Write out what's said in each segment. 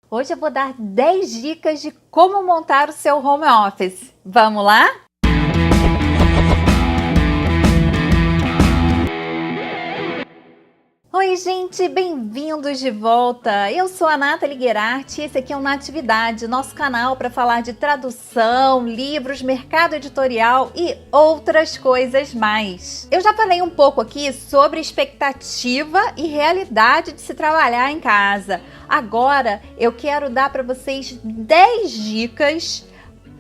Hoje eu vou dar 10 dicas de como montar o seu home office. Vamos lá? Oi, gente, bem-vindos de volta. Eu sou a Nathalie Guerart e esse aqui é o Natividade, nosso canal para falar de tradução, livros, mercado editorial e outras coisas mais. Eu já falei um pouco aqui sobre expectativa e realidade de se trabalhar em casa. Agora eu quero dar para vocês 10 dicas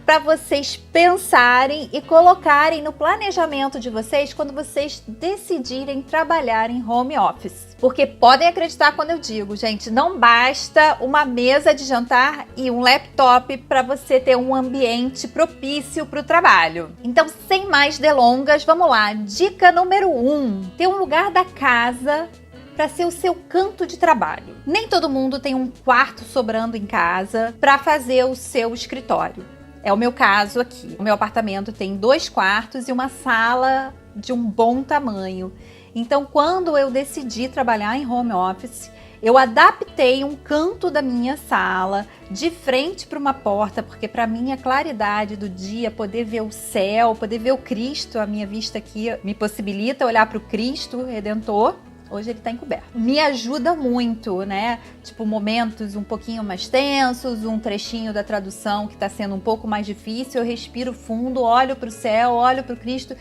para vocês pensarem e colocarem no planejamento de vocês quando vocês decidirem trabalhar em home office. Porque podem acreditar quando eu digo, gente, não basta uma mesa de jantar e um laptop para você ter um ambiente propício para o trabalho. Então, sem mais delongas, vamos lá. Dica número 1: ter um lugar da casa para ser o seu canto de trabalho. Nem todo mundo tem um quarto sobrando em casa para fazer o seu escritório. É o meu caso aqui. O meu apartamento tem 2 quartos e uma sala de um bom tamanho. Então, quando eu decidi trabalhar em home office, eu adaptei um canto da minha sala de frente para uma porta, porque para mim a claridade do dia, poder ver o céu, poder ver o Cristo, a minha vista aqui me possibilita olhar para o Cristo Redentor. Hoje ele tá encoberto. Me ajuda muito, né? Tipo, momentos um pouquinho mais tensos, um trechinho da tradução que tá sendo um pouco mais difícil, eu respiro fundo, olho pro céu, olho pro Cristo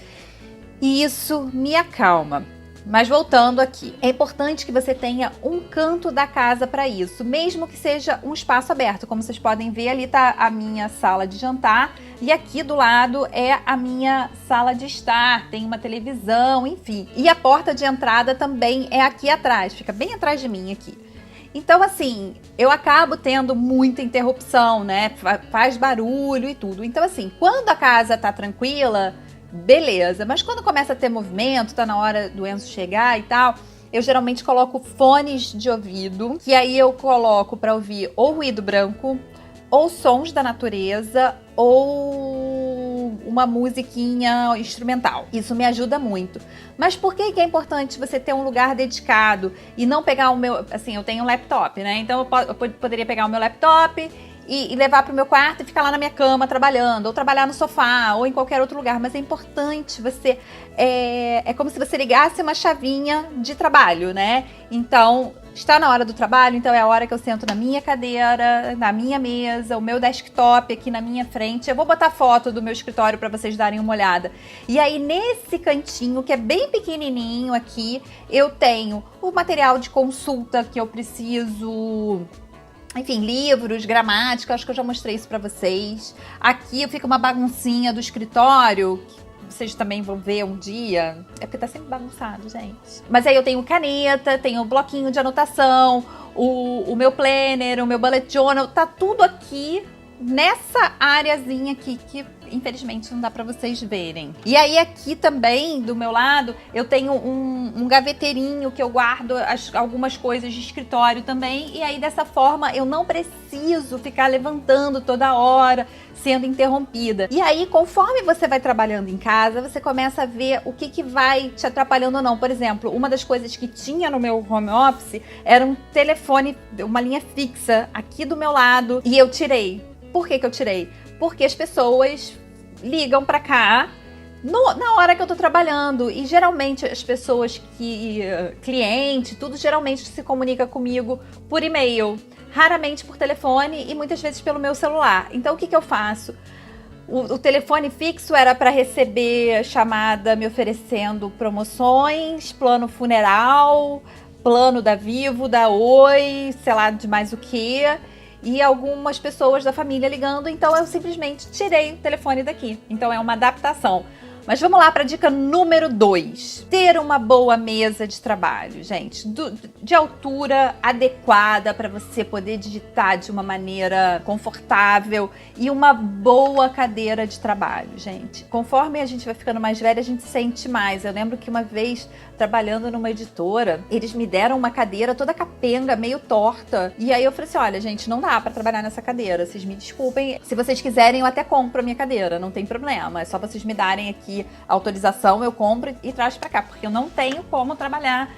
e isso me acalma. Mas voltando aqui, é importante que você tenha um canto da casa para isso, mesmo que seja um espaço aberto. Como vocês podem ver, ali tá a minha sala de jantar e aqui do lado é a minha sala de estar, tem uma televisão, enfim. E a porta de entrada também é aqui atrás, fica bem atrás de mim aqui. Então, assim, eu acabo tendo muita interrupção, né? Faz barulho e tudo. Então, assim, quando a casa tá tranquila, beleza, mas quando começa a ter movimento, tá na hora do Enzo chegar e tal, eu geralmente coloco fones de ouvido, que aí eu coloco para ouvir ou ruído branco, ou sons da natureza, ou uma musiquinha instrumental. Isso me ajuda muito. Mas por que é importante você ter um lugar dedicado e não pegar o meu... Assim, eu tenho um laptop, né? Então eu poderia pegar o meu laptop e levar para o meu quarto e ficar lá na minha cama trabalhando, ou trabalhar no sofá, ou em qualquer outro lugar. Mas é importante você... É como se você ligasse uma chavinha de trabalho, né? Então, está na hora do trabalho, então é a hora que eu sento na minha cadeira, na minha mesa, o meu desktop aqui na minha frente. Eu vou botar foto do meu escritório para vocês darem uma olhada. E aí, nesse cantinho, que é bem pequenininho aqui, eu tenho o material de consulta que eu preciso... Enfim, livros, gramática, acho que eu já mostrei isso pra vocês. Aqui fica uma baguncinha do escritório, que vocês também vão ver um dia. É porque tá sempre bagunçado, gente. Mas aí eu tenho caneta, tenho bloquinho de anotação, o meu planner, o meu bullet journal, tá tudo aqui nessa areazinha aqui que infelizmente não dá para vocês verem. E aí aqui também do meu lado eu tenho um gaveteirinho que eu guardo algumas coisas de escritório também, e aí dessa forma eu não preciso ficar levantando toda hora, sendo interrompida. E aí, conforme você vai trabalhando em casa, você começa a ver o que vai te atrapalhando ou não. Por exemplo, uma das coisas que tinha no meu home office era um telefone, uma linha fixa aqui do meu lado, e eu tirei. Por que eu tirei? Porque as pessoas ligam pra cá na hora que eu tô trabalhando, e geralmente as pessoas cliente, tudo geralmente se comunica comigo por e-mail, raramente por telefone e muitas vezes pelo meu celular. Então o que eu faço? O telefone fixo era para receber chamada me oferecendo promoções, plano funeral, plano da Vivo, da Oi, sei lá de mais o que, e algumas pessoas da família ligando, então eu simplesmente tirei o telefone daqui. Então é uma adaptação. Mas vamos lá para a dica número 2. Ter uma boa mesa de trabalho, gente. De altura adequada para você poder digitar de uma maneira confortável, e uma boa cadeira de trabalho, gente. Conforme a gente vai ficando mais velha, a gente sente mais. Eu lembro que uma vez, trabalhando numa editora, eles me deram uma cadeira toda capenga, meio torta. E aí eu falei assim, olha, gente, não dá para trabalhar nessa cadeira. Vocês me desculpem. Se vocês quiserem, eu até compro a minha cadeira. Não tem problema. É só vocês me darem aqui conseguir autorização, eu compro e traz para cá, porque eu não tenho como trabalhar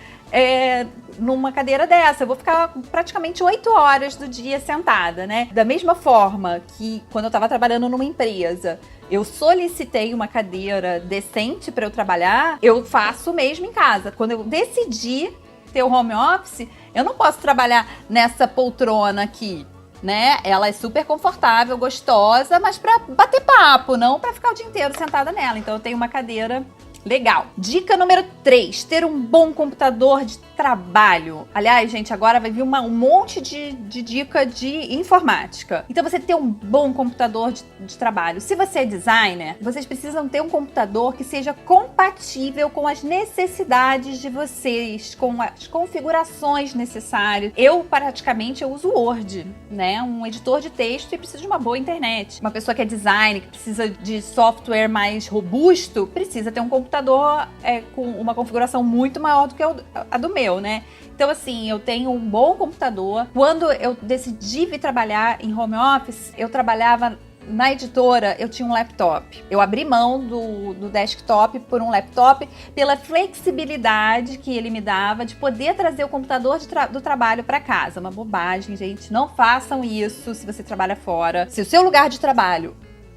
numa cadeira dessa. Eu vou ficar praticamente 8 horas do dia sentada, né? Da mesma forma que quando eu estava trabalhando numa empresa, eu solicitei uma cadeira decente para eu trabalhar, eu faço mesmo em casa. Quando eu decidi ter o home office, eu não posso trabalhar nessa poltrona aqui, né? Ela é super confortável, gostosa, mas para bater papo, não para ficar o dia inteiro sentada nela. Então eu tenho uma cadeira legal. Dica número 3, ter um bom computador de trabalho. Aliás, gente, agora vai vir um monte de dica de informática. Então, você ter um bom computador de trabalho. Se você é designer, vocês precisam ter um computador que seja compatível com as necessidades de vocês, com as configurações necessárias. Eu uso Word, né? Um editor de texto e preciso de uma boa internet. Uma pessoa que é designer, que precisa de software mais robusto, precisa ter um computador com uma configuração muito maior do que a do meu, né? Então, assim, eu tenho um bom computador. Quando eu decidi vir trabalhar em home office, eu trabalhava na editora, eu tinha um laptop. Eu abri mão do desktop por um laptop, pela flexibilidade que ele me dava de poder trazer o computador do trabalho para casa. Uma bobagem, gente. Não façam isso se você trabalha fora. Se o seu lugar de trabalho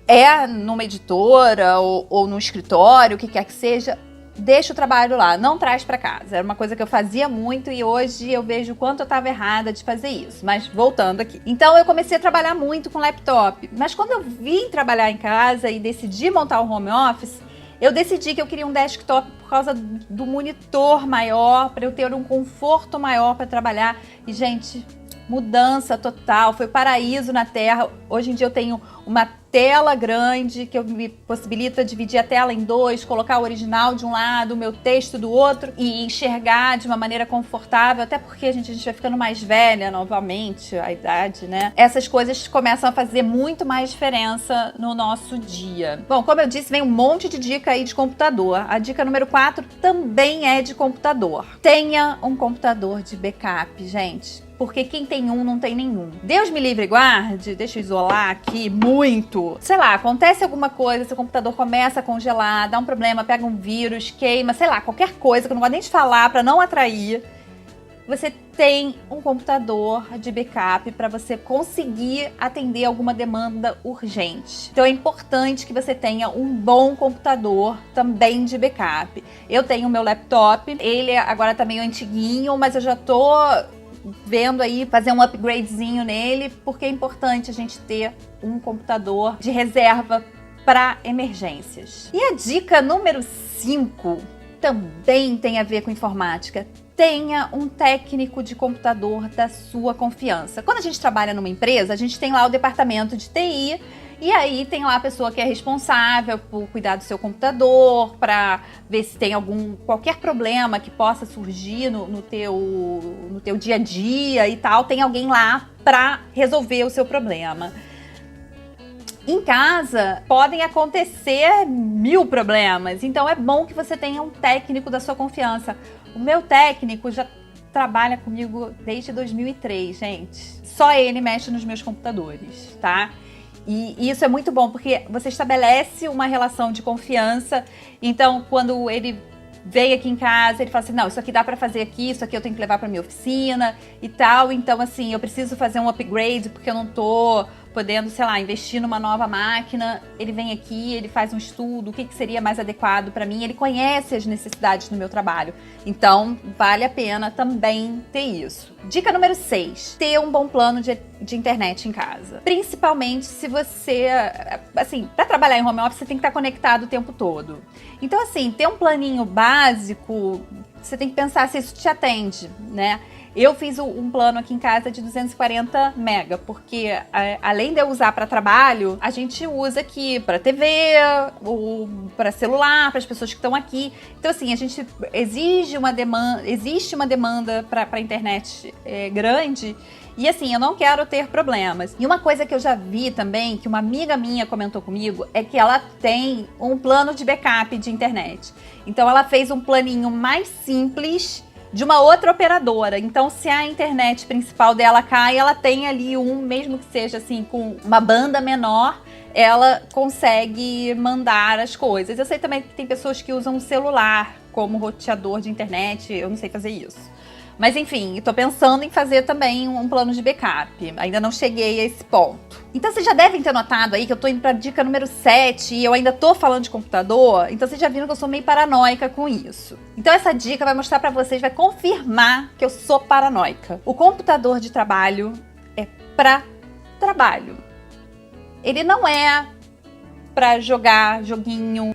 é numa editora ou num escritório, o que quer que seja, deixa o trabalho lá, não traz para casa. Era uma coisa que eu fazia muito e hoje eu vejo o quanto eu estava errada de fazer isso. Mas voltando aqui. Então eu comecei a trabalhar muito com laptop. Mas quando eu vim trabalhar em casa e decidi montar o home office, eu decidi que eu queria um desktop por causa do monitor maior, para eu ter um conforto maior para trabalhar. E, gente, mudança total, foi paraíso na Terra. Hoje em dia eu tenho uma tela grande que me possibilita dividir a tela em 2, colocar o original de um lado, o meu texto do outro e enxergar de uma maneira confortável, até porque a gente vai ficando mais velha novamente, a idade, né? Essas coisas começam a fazer muito mais diferença no nosso dia. Bom, como eu disse, vem um monte de dica aí de computador. A dica número 4 também é de computador. Tenha um computador de backup, gente. Porque quem tem um não tem nenhum. Deus me livre e guarde, deixa eu isolar aqui muito. Sei lá, acontece alguma coisa, seu computador começa a congelar, dá um problema, pega um vírus, queima, sei lá, qualquer coisa que eu não vou nem te falar para não atrair. Você tem um computador de backup para você conseguir atender alguma demanda urgente. Então é importante que você tenha um bom computador também de backup. Eu tenho o meu laptop, ele agora tá meio antiguinho, mas eu já tô vendo aí fazer um upgradezinho nele, porque é importante a gente ter um computador de reserva para emergências. E a dica número 5 também tem a ver com informática. Tenha um técnico de computador da sua confiança. Quando a gente trabalha numa empresa, a gente tem lá o departamento de TI, e aí tem lá a pessoa que é responsável por cuidar do seu computador, para ver se tem qualquer problema que possa surgir no teu dia a dia e tal. Tem alguém lá para resolver o seu problema. Em casa podem acontecer 1000 problemas, então é bom que você tenha um técnico da sua confiança. O meu técnico já trabalha comigo desde 2003, gente. Só ele mexe nos meus computadores, tá? E isso é muito bom, porque você estabelece uma relação de confiança. Então, quando ele veio aqui em casa, ele fala assim, não, isso aqui dá pra fazer aqui, isso aqui eu tenho que levar pra minha oficina e tal. Então, assim, eu preciso fazer um upgrade porque eu não tô podendo, sei lá, investir numa nova máquina. Ele vem aqui, ele faz um estudo, o que seria mais adequado para mim. Ele conhece as necessidades do meu trabalho. Então, vale a pena também ter isso. Dica número 6. Ter um bom plano de internet em casa. Principalmente se você, assim, para trabalhar em home office, você tem que estar conectado o tempo todo. Então, assim, ter um planinho básico, você tem que pensar se isso te atende, né? Eu fiz um plano aqui em casa de 240 mega, porque além de eu usar para trabalho, a gente usa aqui para TV, ou para celular, para as pessoas que estão aqui. Então, assim, a gente existe uma demanda para a internet grande. E assim, eu não quero ter problemas. E uma coisa que eu já vi também, que uma amiga minha comentou comigo, é que ela tem um plano de backup de internet. Então ela fez um planinho mais simples, de uma outra operadora. Então, se a internet principal dela cai, ela tem ali mesmo que seja assim, com uma banda menor, ela consegue mandar as coisas. Eu sei também que tem pessoas que usam o celular como roteador de internet, eu não sei fazer isso. Mas enfim, estou pensando em fazer também um plano de backup. Ainda não cheguei a esse ponto. Então vocês já devem ter notado aí que eu estou indo para a dica número 7 e eu ainda estou falando de computador. Então vocês já viram que eu sou meio paranoica com isso. Então essa dica vai mostrar para vocês, vai confirmar que eu sou paranoica. O computador de trabalho é para trabalho. Ele não é para jogar joguinho.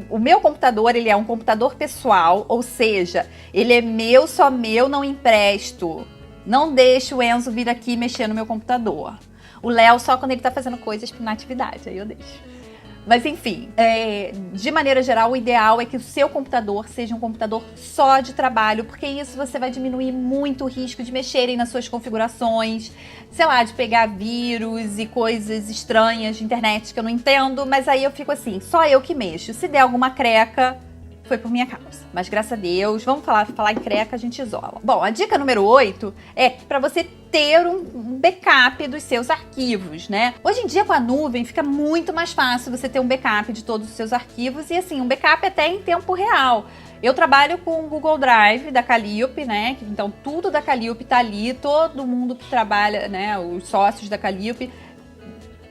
O meu computador, ele é um computador pessoal, ou seja, ele é meu, só meu, não empresto. Não deixo o Enzo vir aqui mexer no meu computador. O Léo só quando ele tá fazendo coisas na atividade, aí eu deixo. Mas enfim, de maneira geral, o ideal é que o seu computador seja um computador só de trabalho, porque isso você vai diminuir muito o risco de mexerem nas suas configurações, sei lá, de pegar vírus e coisas estranhas de internet que eu não entendo, mas aí eu fico assim, só eu que mexo. Se der alguma creca, foi por minha causa. Mas graças a Deus, vamos falar em creca, a gente isola. Bom, a dica número 8 é para você ter um backup dos seus arquivos, né? Hoje em dia, com a nuvem, fica muito mais fácil você ter um backup de todos os seus arquivos e, assim, um backup até em tempo real. Eu trabalho com o Google Drive da Calliope, né? Então, tudo da Calliope tá ali, todo mundo que trabalha, né? Os sócios da Calliope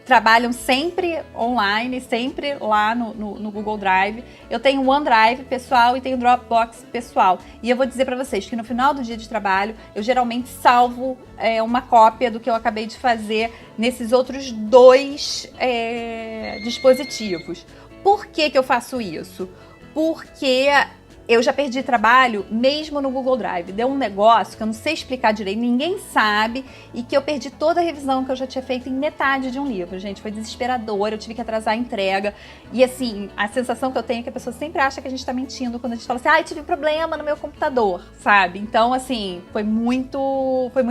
trabalham sempre online, sempre lá no Google Drive. Eu tenho o OneDrive pessoal e tenho o Dropbox pessoal. E eu vou dizer para vocês que no final do dia de trabalho, eu geralmente salvo uma cópia do que eu acabei de fazer nesses outros 2 dispositivos. Por que eu faço isso? Porque eu já perdi trabalho mesmo no Google Drive. Deu um negócio que eu não sei explicar direito, ninguém sabe, e que eu perdi toda a revisão que eu já tinha feito em metade de um livro, gente. Foi desesperador, eu tive que atrasar a entrega. E assim, a sensação que eu tenho é que a pessoa sempre acha que a gente tá mentindo quando a gente fala assim, tive problema no meu computador, sabe? Então, assim, foi muito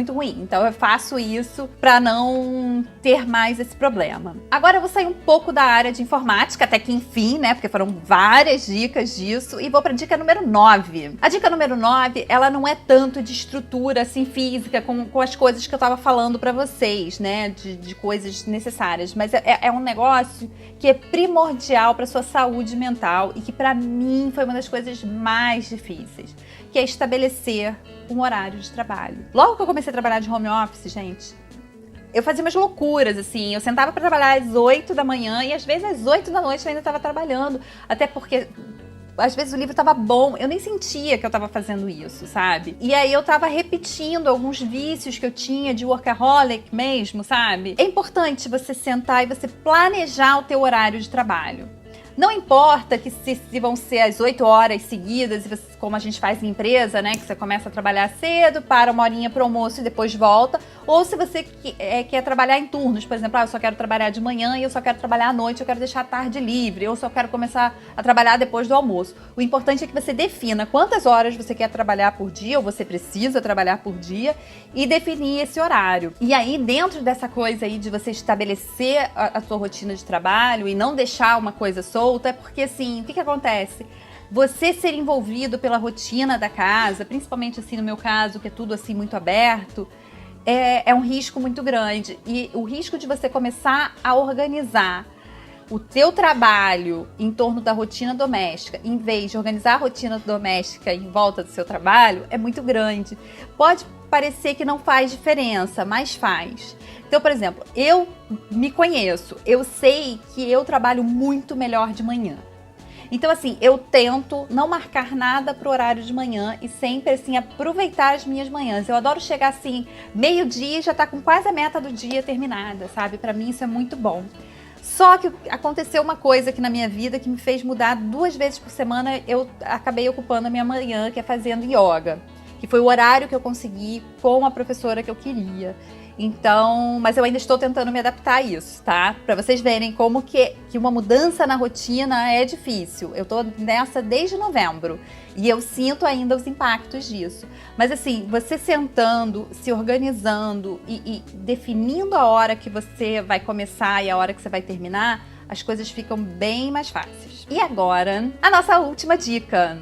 ruim. Então eu faço isso pra não ter mais esse problema. Agora eu vou sair um pouco da área de informática, até que enfim, né? Porque foram várias dicas disso, e vou pra dica número 9. A dica número 9, ela não é tanto de estrutura, assim, física, com as coisas que eu tava falando pra vocês, né? De coisas necessárias. Mas é um negócio que é primordial pra sua saúde mental e que pra mim foi uma das coisas mais difíceis, que é estabelecer um horário de trabalho. Logo que eu comecei a trabalhar de home office, gente, eu fazia umas loucuras, assim. Eu sentava pra trabalhar às 8 da manhã e às vezes às 8 da noite eu ainda tava trabalhando. Até porque às vezes o livro tava bom, eu nem sentia que eu tava fazendo isso, sabe? E aí eu tava repetindo alguns vícios que eu tinha de workaholic mesmo, sabe? É importante você sentar e você planejar o teu horário de trabalho. Não importa que se vão ser as 8 horas seguidas, como a gente faz em empresa, né? Que você começa a trabalhar cedo, para uma horinha pro almoço e depois volta. Ou se você quer trabalhar em turnos, por exemplo, eu só quero trabalhar de manhã e eu só quero trabalhar à noite, eu quero deixar a tarde livre, eu só quero começar a trabalhar depois do almoço. O importante é que você defina quantas horas você quer trabalhar por dia, ou você precisa trabalhar por dia, e definir esse horário. E aí, dentro dessa coisa aí de você estabelecer a sua rotina de trabalho e não deixar uma coisa solta, é porque assim, o que acontece? Você ser envolvido pela rotina da casa, principalmente assim no meu caso, que é tudo assim muito aberto, é um risco muito grande. E o risco de você começar a organizar o teu trabalho em torno da rotina doméstica, em vez de organizar a rotina doméstica em volta do seu trabalho, é muito grande. Pode parecer que não faz diferença, mas faz. Então, por exemplo, eu me conheço, eu sei que eu trabalho muito melhor de manhã. Então, assim, eu tento não marcar nada pro horário de manhã e sempre, assim, aproveitar as minhas manhãs. Eu adoro chegar, assim, meio-dia e já tá com quase a meta do dia terminada, sabe? Pra mim isso é muito bom. Só que aconteceu uma coisa aqui na minha vida que me fez mudar 2 vezes por semana. Eu acabei ocupando a minha manhã, que é fazendo yoga, que foi o horário que eu consegui com a professora que eu queria. Então, mas eu ainda estou tentando me adaptar a isso, tá? Pra vocês verem como que uma mudança na rotina é difícil. Eu tô nessa desde novembro e eu sinto ainda os impactos disso. Mas assim, você sentando, se organizando e definindo a hora que você vai começar e a hora que você vai terminar, as coisas ficam bem mais fáceis. E agora, a nossa última dica.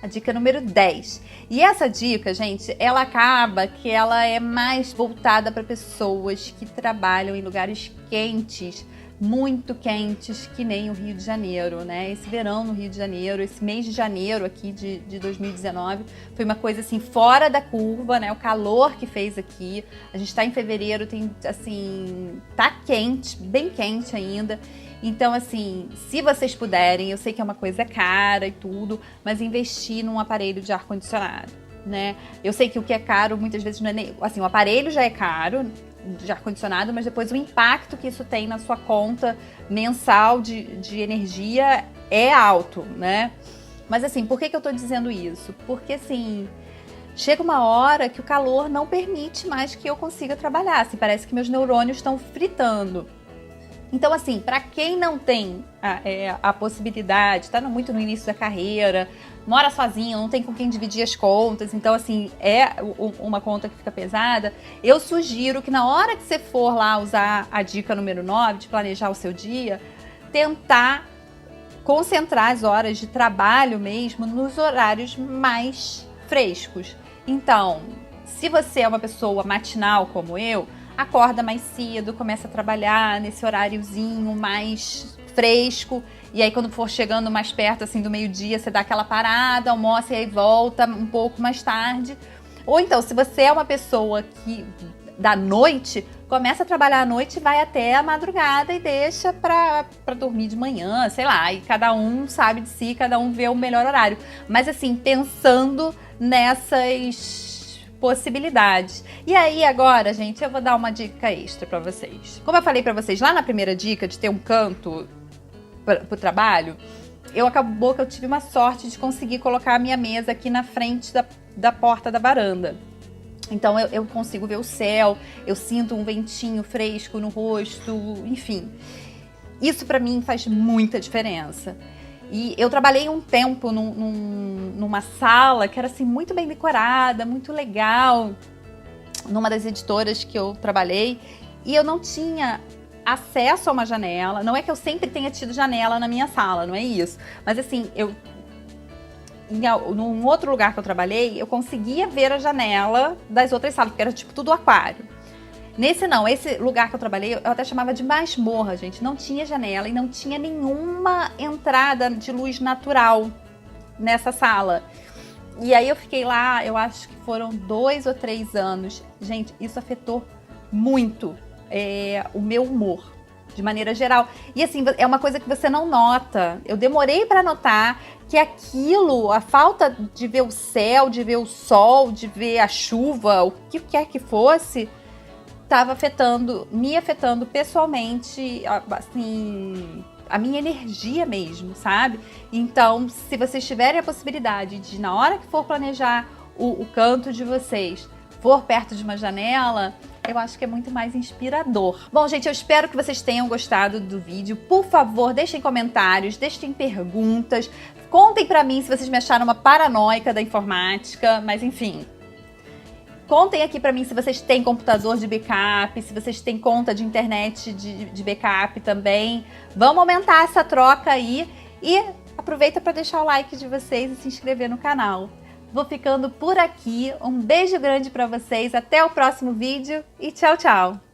a dica número 10. E essa dica, gente, ela acaba que ela é mais voltada para pessoas que trabalham em lugares quentes, muito quentes, que nem o Rio de Janeiro, né? Esse verão no Rio de Janeiro, esse mês de janeiro aqui de 2019, foi uma coisa assim, fora da curva, né? O calor que fez aqui. A gente tá em fevereiro, tem assim, tá quente, bem quente ainda. Então, assim, se vocês puderem, eu sei que é uma coisa cara e tudo, mas investir num aparelho de ar-condicionado, né? Eu sei que o que é caro, muitas vezes, não é nem... Assim, o aparelho já é caro, de ar-condicionado, mas depois o impacto que isso tem na sua conta mensal de energia é alto, né? Mas, assim, por que eu tô dizendo isso? Porque, assim... Chega uma hora que o calor não permite mais que eu consiga trabalhar. Assim, parece que meus neurônios estão fritando. Então, assim, para quem não tem a possibilidade, tá muito no início da carreira, mora sozinho, não tem com quem dividir as contas, então, assim, é uma conta que fica pesada, eu sugiro que na hora que você for lá usar a dica número 9, de planejar o seu dia, tentar concentrar as horas de trabalho mesmo nos horários mais frescos. Então, se você é uma pessoa matinal como eu, acorda mais cedo, começa a trabalhar nesse horáriozinho mais fresco, e aí quando for chegando mais perto assim do meio-dia, você dá aquela parada, almoça e aí volta um pouco mais tarde. Ou então, se você é uma pessoa que da noite, começa a trabalhar à noite e vai até a madrugada e deixa pra dormir de manhã, sei lá, e cada um sabe de si, cada um vê o melhor horário. Mas assim, pensando nessas possibilidades. E aí agora, gente, eu vou dar uma dica extra pra vocês. Como eu falei pra vocês lá na primeira dica de ter um canto pro trabalho, acabou que eu tive uma sorte de conseguir colocar a minha mesa aqui na frente da porta da varanda. Então eu consigo ver o céu, eu sinto um ventinho fresco no rosto, enfim. Isso pra mim faz muita diferença. E eu trabalhei um tempo numa sala que era assim muito bem decorada, muito legal, numa das editoras que eu trabalhei, e eu não tinha acesso a uma janela. Não é que eu sempre tenha tido janela na minha sala, não é isso. Mas assim, num outro lugar que eu trabalhei, eu conseguia ver a janela das outras salas, porque era tipo tudo aquário. Esse lugar que eu trabalhei, eu até chamava de masmorra, gente. Não tinha janela e não tinha nenhuma entrada de luz natural nessa sala. E aí eu fiquei lá, eu acho que foram 2 ou 3 anos. Gente, isso afetou muito o meu humor, de maneira geral. E assim, é uma coisa que você não nota. Eu demorei para notar que aquilo, a falta de ver o céu, de ver o sol, de ver a chuva, o que quer que fosse, estava me afetando pessoalmente, assim, a minha energia mesmo, sabe? Então, se vocês tiverem a possibilidade de, na hora que for planejar o canto de vocês, for perto de uma janela, eu acho que é muito mais inspirador. Bom, gente, eu espero que vocês tenham gostado do vídeo. Por favor, deixem comentários, deixem perguntas. Contem pra mim se vocês me acharam uma paranoica da informática, mas enfim. Contem aqui pra mim se vocês têm computador de backup, se vocês têm conta de internet de backup também. Vamos aumentar essa troca aí e aproveita para deixar o like de vocês e se inscrever no canal. Vou ficando por aqui. Um beijo grande para vocês, até o próximo vídeo e tchau, tchau!